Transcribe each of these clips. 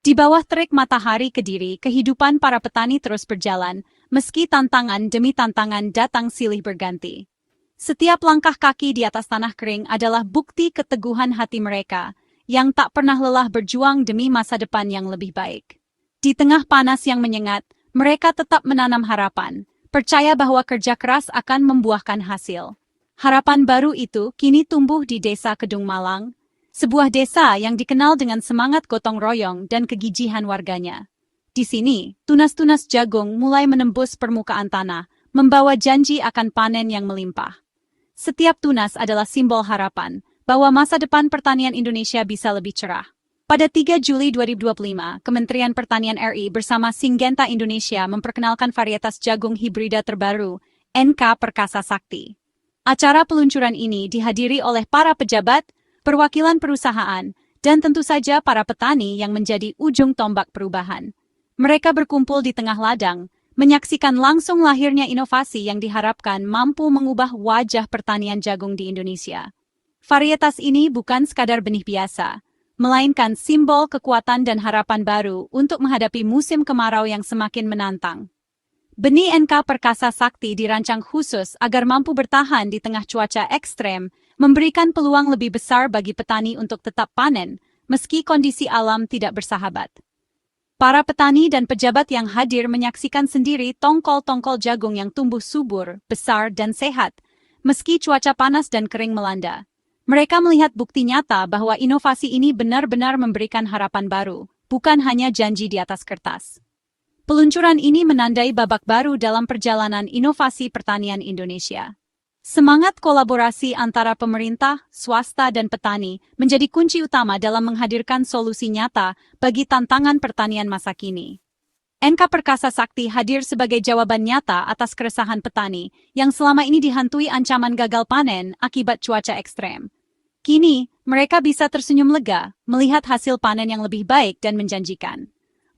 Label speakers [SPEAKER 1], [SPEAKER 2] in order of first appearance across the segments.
[SPEAKER 1] Di bawah terik matahari Kediri, kehidupan para petani terus berjalan, meski tantangan demi tantangan datang silih berganti. Setiap langkah kaki di atas tanah kering adalah bukti keteguhan hati mereka, yang tak pernah lelah berjuang demi masa depan yang lebih baik. Di tengah panas yang menyengat, mereka tetap menanam harapan, percaya bahwa kerja keras akan membuahkan hasil. Harapan baru itu kini tumbuh di Desa Kedung Malang, sebuah desa yang dikenal dengan semangat gotong royong dan kegigihan warganya. Di sini, tunas-tunas jagung mulai menembus permukaan tanah, membawa janji akan panen yang melimpah. Setiap tunas adalah simbol harapan bahwa masa depan pertanian Indonesia bisa lebih cerah. Pada 3 Juli 2025, Kementerian Pertanian RI bersama Syngenta Indonesia memperkenalkan varietas jagung hibrida terbaru, NK Perkasa Sakti. Acara peluncuran ini dihadiri oleh para pejabat, perwakilan perusahaan, dan tentu saja para petani yang menjadi ujung tombak perubahan. Mereka berkumpul di tengah ladang, menyaksikan langsung lahirnya inovasi yang diharapkan mampu mengubah wajah pertanian jagung di Indonesia. Varietas ini bukan sekadar benih biasa, melainkan simbol kekuatan dan harapan baru untuk menghadapi musim kemarau yang semakin menantang. Benih NK Perkasa Sakti dirancang khusus agar mampu bertahan di tengah cuaca ekstrem, memberikan peluang lebih besar bagi petani untuk tetap panen, meski kondisi alam tidak bersahabat. Para petani dan pejabat yang hadir menyaksikan sendiri tongkol-tongkol jagung yang tumbuh subur, besar, dan sehat, meski cuaca panas dan kering melanda. Mereka melihat bukti nyata bahwa inovasi ini benar-benar memberikan harapan baru, bukan hanya janji di atas kertas. Peluncuran ini menandai babak baru dalam perjalanan inovasi pertanian Indonesia. Semangat kolaborasi antara pemerintah, swasta, dan petani menjadi kunci utama dalam menghadirkan solusi nyata bagi tantangan pertanian masa kini. NK Perkasa Sakti hadir sebagai jawaban nyata atas keresahan petani yang selama ini dihantui ancaman gagal panen akibat cuaca ekstrem. Kini, mereka bisa tersenyum lega melihat hasil panen yang lebih baik dan menjanjikan.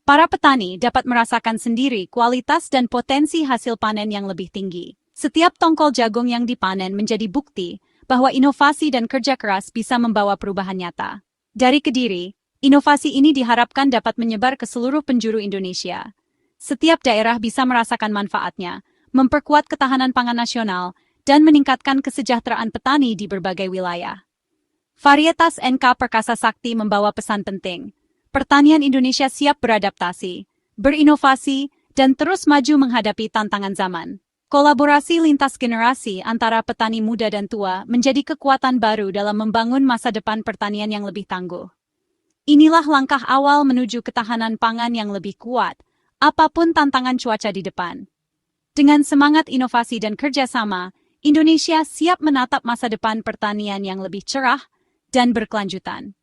[SPEAKER 1] Para petani dapat merasakan sendiri kualitas dan potensi hasil panen yang lebih tinggi. Setiap tongkol jagung yang dipanen menjadi bukti bahwa inovasi dan kerja keras bisa membawa perubahan nyata. Dari Kediri, inovasi ini diharapkan dapat menyebar ke seluruh penjuru Indonesia. Setiap daerah bisa merasakan manfaatnya, memperkuat ketahanan pangan nasional, dan meningkatkan kesejahteraan petani di berbagai wilayah. Varietas NK Perkasa Sakti membawa pesan penting. Pertanian Indonesia siap beradaptasi, berinovasi, dan terus maju menghadapi tantangan zaman. Kolaborasi lintas generasi antara petani muda dan tua menjadi kekuatan baru dalam membangun masa depan pertanian yang lebih tangguh. Inilah langkah awal menuju ketahanan pangan yang lebih kuat, apapun tantangan cuaca di depan. Dengan semangat inovasi dan kerjasama, Indonesia siap menatap masa depan pertanian yang lebih cerah dan berkelanjutan.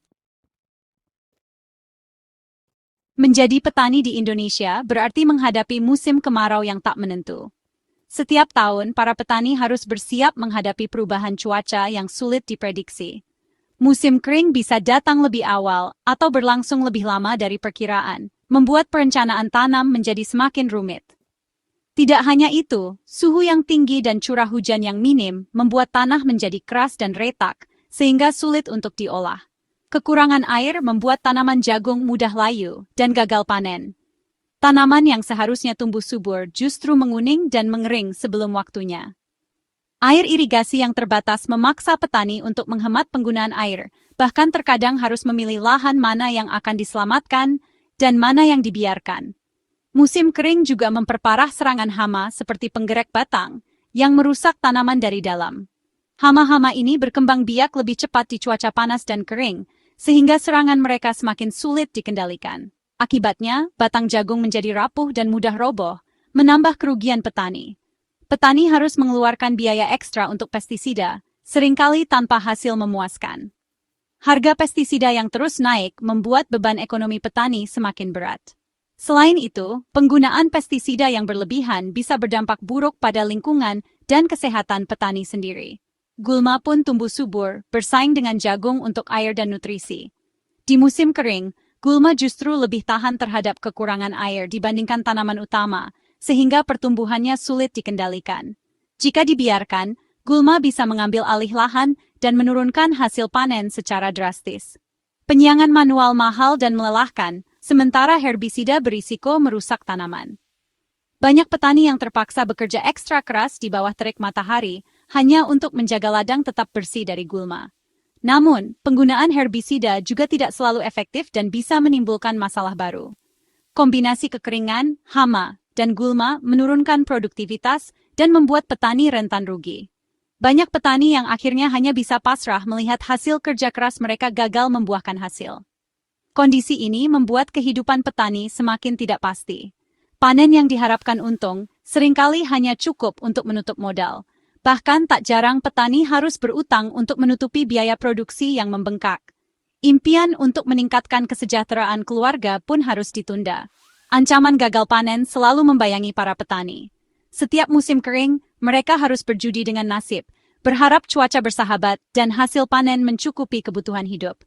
[SPEAKER 1] Menjadi petani di Indonesia berarti menghadapi musim kemarau yang tak menentu. Setiap tahun, para petani harus bersiap menghadapi perubahan cuaca yang sulit diprediksi. Musim kering bisa datang lebih awal atau berlangsung lebih lama dari perkiraan, membuat perencanaan tanam menjadi semakin rumit. Tidak hanya itu, suhu yang tinggi dan curah hujan yang minim membuat tanah menjadi keras dan retak, sehingga sulit untuk diolah. Kekurangan air membuat tanaman jagung mudah layu dan gagal panen. Tanaman yang seharusnya tumbuh subur justru menguning dan mengering sebelum waktunya. Air irigasi yang terbatas memaksa petani untuk menghemat penggunaan air, bahkan terkadang harus memilih lahan mana yang akan diselamatkan dan mana yang dibiarkan. Musim kering juga memperparah serangan hama seperti penggerek batang yang merusak tanaman dari dalam. Hama-hama ini berkembang biak lebih cepat di cuaca panas dan kering, sehingga serangan mereka semakin sulit dikendalikan. Akibatnya, batang jagung menjadi rapuh dan mudah roboh, menambah kerugian petani. Petani harus mengeluarkan biaya ekstra untuk pestisida, seringkali tanpa hasil memuaskan. Harga pestisida yang terus naik membuat beban ekonomi petani semakin berat. Selain itu, penggunaan pestisida yang berlebihan bisa berdampak buruk pada lingkungan dan kesehatan petani sendiri. Gulma pun tumbuh subur, bersaing dengan jagung untuk air dan nutrisi. Di musim kering, gulma justru lebih tahan terhadap kekurangan air dibandingkan tanaman utama, sehingga pertumbuhannya sulit dikendalikan. Jika dibiarkan, gulma bisa mengambil alih lahan dan menurunkan hasil panen secara drastis. Penyiangan manual mahal dan melelahkan, sementara herbisida berisiko merusak tanaman. Banyak petani yang terpaksa bekerja ekstra keras di bawah terik matahari hanya untuk menjaga ladang tetap bersih dari gulma. Namun, penggunaan herbisida juga tidak selalu efektif dan bisa menimbulkan masalah baru. Kombinasi kekeringan, hama, dan gulma menurunkan produktivitas dan membuat petani rentan rugi. Banyak petani yang akhirnya hanya bisa pasrah melihat hasil kerja keras mereka gagal membuahkan hasil. Kondisi ini membuat kehidupan petani semakin tidak pasti. Panen yang diharapkan untung seringkali hanya cukup untuk menutup modal. Bahkan tak jarang petani harus berutang untuk menutupi biaya produksi yang membengkak. Impian untuk meningkatkan kesejahteraan keluarga pun harus ditunda. Ancaman gagal panen selalu membayangi para petani. Setiap musim kering, mereka harus berjudi dengan nasib, berharap cuaca bersahabat dan hasil panen mencukupi kebutuhan hidup.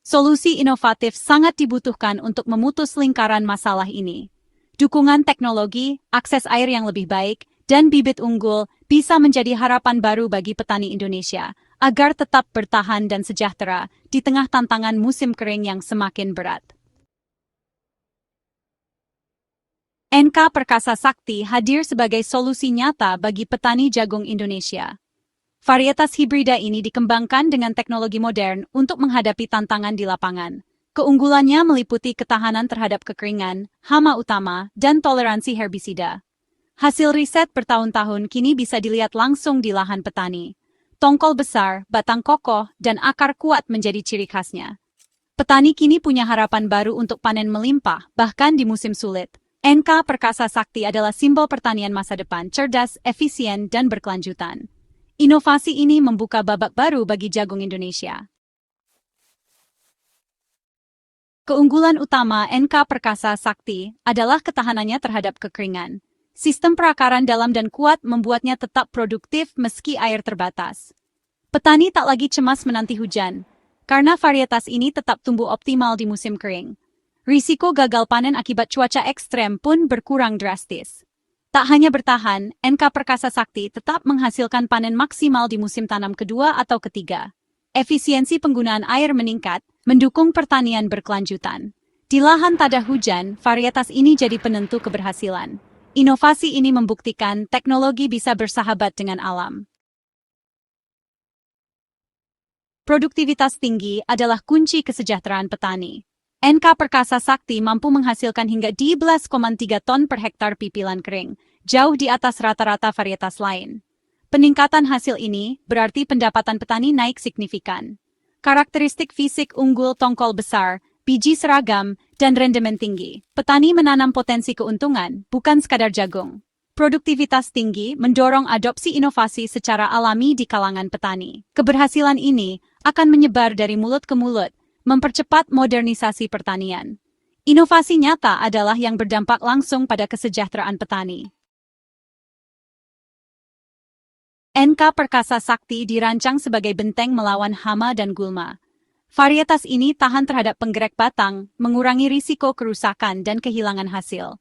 [SPEAKER 1] Solusi inovatif sangat dibutuhkan untuk memutus lingkaran masalah ini. Dukungan teknologi, akses air yang lebih baik, dan bibit unggul bisa menjadi harapan baru bagi petani Indonesia agar tetap bertahan dan sejahtera di tengah tantangan musim kering yang semakin berat. NK Perkasa Sakti hadir sebagai solusi nyata bagi petani jagung Indonesia. Varietas hibrida ini dikembangkan dengan teknologi modern untuk menghadapi tantangan di lapangan. Keunggulannya meliputi ketahanan terhadap kekeringan, hama utama, dan toleransi herbisida. Hasil riset bertahun-tahun kini bisa dilihat langsung di lahan petani. Tongkol besar, batang kokoh, dan akar kuat menjadi ciri khasnya. Petani kini punya harapan baru untuk panen melimpah, bahkan di musim sulit. NK Perkasa Sakti adalah simbol pertanian masa depan, cerdas, efisien, dan berkelanjutan. Inovasi ini membuka babak baru bagi jagung Indonesia. Keunggulan utama NK Perkasa Sakti adalah ketahanannya terhadap kekeringan. Sistem perakaran dalam dan kuat membuatnya tetap produktif meski air terbatas. Petani tak lagi cemas menanti hujan, karena varietas ini tetap tumbuh optimal di musim kering. Risiko gagal panen akibat cuaca ekstrem pun berkurang drastis. Tak hanya bertahan, NK Perkasa Sakti tetap menghasilkan panen maksimal di musim tanam kedua atau ketiga. Efisiensi penggunaan air meningkat, mendukung pertanian berkelanjutan. Di lahan tak ada hujan, varietas ini jadi penentu keberhasilan. Inovasi ini membuktikan teknologi bisa bersahabat dengan alam. Produktivitas tinggi adalah kunci kesejahteraan petani. NK Perkasa Sakti mampu menghasilkan hingga 12,3 ton per hektar pipilan kering, jauh di atas rata-rata varietas lain. Peningkatan hasil ini berarti pendapatan petani naik signifikan. Karakteristik fisik unggul tongkol besar, biji seragam, dan rendemen tinggi. Petani menanam potensi keuntungan, bukan sekadar jagung. Produktivitas tinggi mendorong adopsi inovasi secara alami di kalangan petani. Keberhasilan ini akan menyebar dari mulut ke mulut, mempercepat modernisasi pertanian. Inovasi nyata adalah yang berdampak langsung pada kesejahteraan petani. NK Perkasa Sakti dirancang sebagai benteng melawan hama dan gulma. Varietas ini tahan terhadap penggerak batang, mengurangi risiko kerusakan dan kehilangan hasil.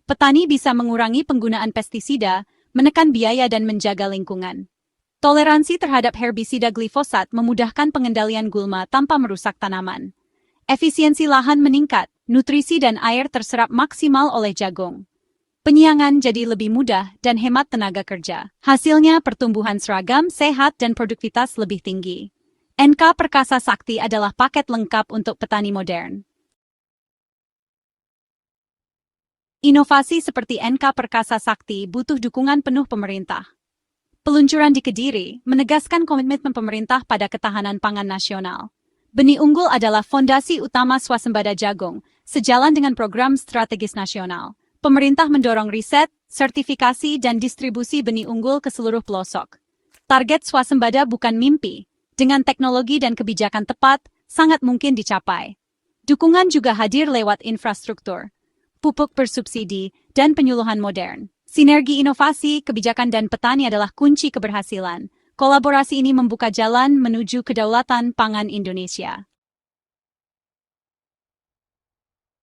[SPEAKER 1] Petani bisa mengurangi penggunaan pestisida, menekan biaya dan menjaga lingkungan. Toleransi terhadap herbisida glifosat memudahkan pengendalian gulma tanpa merusak tanaman. Efisiensi lahan meningkat, nutrisi dan air terserap maksimal oleh jagung. Penyiangan jadi lebih mudah dan hemat tenaga kerja. Hasilnya pertumbuhan seragam, sehat, dan produktivitas lebih tinggi. NK Perkasa Sakti adalah paket lengkap untuk petani modern. Inovasi seperti NK Perkasa Sakti butuh dukungan penuh pemerintah. Peluncuran di Kediri menegaskan komitmen pemerintah pada ketahanan pangan nasional. Benih unggul adalah fondasi utama swasembada jagung, sejalan dengan program strategis nasional. Pemerintah mendorong riset, sertifikasi, dan distribusi benih unggul ke seluruh pelosok. Target swasembada bukan mimpi. Dengan teknologi dan kebijakan tepat, sangat mungkin dicapai. Dukungan juga hadir lewat infrastruktur, pupuk bersubsidi, dan penyuluhan modern. Sinergi inovasi, kebijakan, dan petani adalah kunci keberhasilan. Kolaborasi ini membuka jalan menuju kedaulatan pangan Indonesia.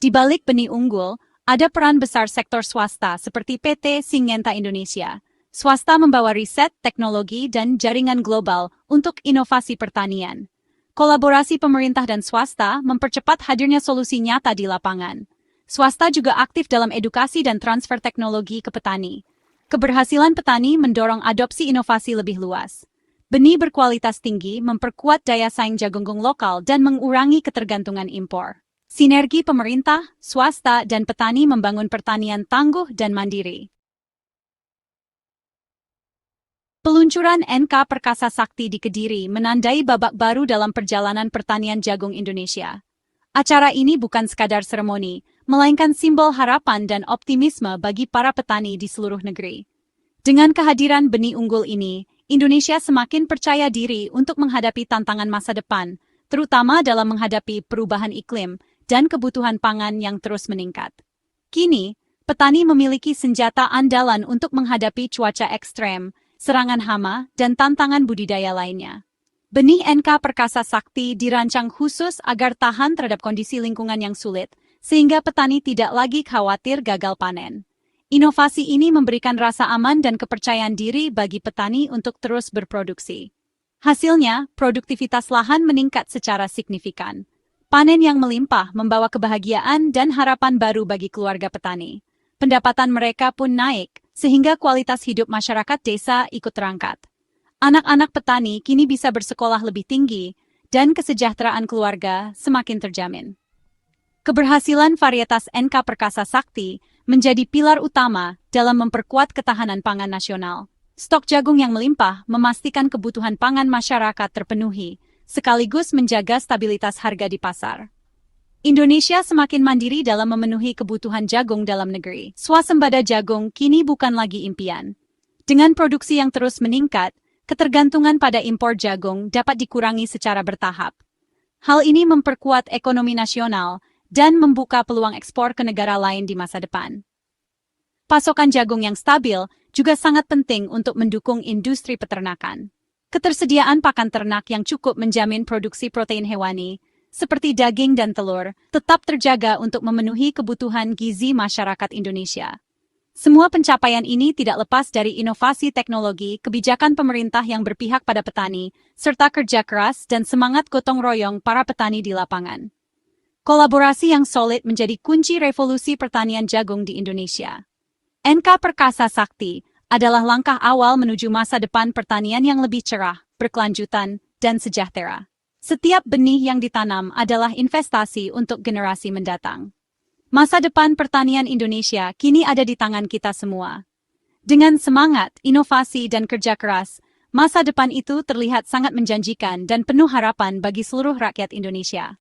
[SPEAKER 1] Di balik benih unggul, ada peran besar sektor swasta seperti PT Syngenta Indonesia. Swasta membawa riset, teknologi, dan jaringan global untuk inovasi pertanian. Kolaborasi pemerintah dan swasta mempercepat hadirnya solusi nyata di lapangan. Swasta juga aktif dalam edukasi dan transfer teknologi ke petani. Keberhasilan petani mendorong adopsi inovasi lebih luas. Benih berkualitas tinggi memperkuat daya saing jagung lokal dan mengurangi ketergantungan impor. Sinergi pemerintah, swasta, dan petani membangun pertanian tangguh dan mandiri. Peluncuran NK Perkasa Sakti di Kediri menandai babak baru dalam perjalanan pertanian jagung Indonesia. Acara ini bukan sekadar seremoni, melainkan simbol harapan dan optimisme bagi para petani di seluruh negeri. Dengan kehadiran benih unggul ini, Indonesia semakin percaya diri untuk menghadapi tantangan masa depan, terutama dalam menghadapi perubahan iklim dan kebutuhan pangan yang terus meningkat. Kini, petani memiliki senjata andalan untuk menghadapi cuaca ekstrem, serangan hama, dan tantangan budidaya lainnya. Benih NK Perkasa Sakti dirancang khusus agar tahan terhadap kondisi lingkungan yang sulit, sehingga petani tidak lagi khawatir gagal panen. Inovasi ini memberikan rasa aman dan kepercayaan diri bagi petani untuk terus berproduksi. Hasilnya, produktivitas lahan meningkat secara signifikan. Panen yang melimpah membawa kebahagiaan dan harapan baru bagi keluarga petani. Pendapatan mereka pun naik, sehingga kualitas hidup masyarakat desa ikut terangkat. Anak-anak petani kini bisa bersekolah lebih tinggi, dan kesejahteraan keluarga semakin terjamin. Keberhasilan varietas NK Perkasa Sakti menjadi pilar utama dalam memperkuat ketahanan pangan nasional. Stok jagung yang melimpah memastikan kebutuhan pangan masyarakat terpenuhi, sekaligus menjaga stabilitas harga di pasar. Indonesia semakin mandiri dalam memenuhi kebutuhan jagung dalam negeri. Swasembada jagung kini bukan lagi impian. Dengan produksi yang terus meningkat, ketergantungan pada impor jagung dapat dikurangi secara bertahap. Hal ini memperkuat ekonomi nasional dan membuka peluang ekspor ke negara lain di masa depan. Pasokan jagung yang stabil juga sangat penting untuk mendukung industri peternakan. Ketersediaan pakan ternak yang cukup menjamin produksi protein hewani, seperti daging dan telur, tetap terjaga untuk memenuhi kebutuhan gizi masyarakat Indonesia. Semua pencapaian ini tidak lepas dari inovasi teknologi, kebijakan pemerintah yang berpihak pada petani, serta kerja keras dan semangat gotong royong para petani di lapangan. Kolaborasi yang solid menjadi kunci revolusi pertanian jagung di Indonesia. NK Perkasa Sakti adalah langkah awal menuju masa depan pertanian yang lebih cerah, berkelanjutan, dan sejahtera. Setiap benih yang ditanam adalah investasi untuk generasi mendatang. Masa depan pertanian Indonesia kini ada di tangan kita semua. Dengan semangat, inovasi, dan kerja keras, masa depan itu terlihat sangat menjanjikan dan penuh harapan bagi seluruh rakyat Indonesia.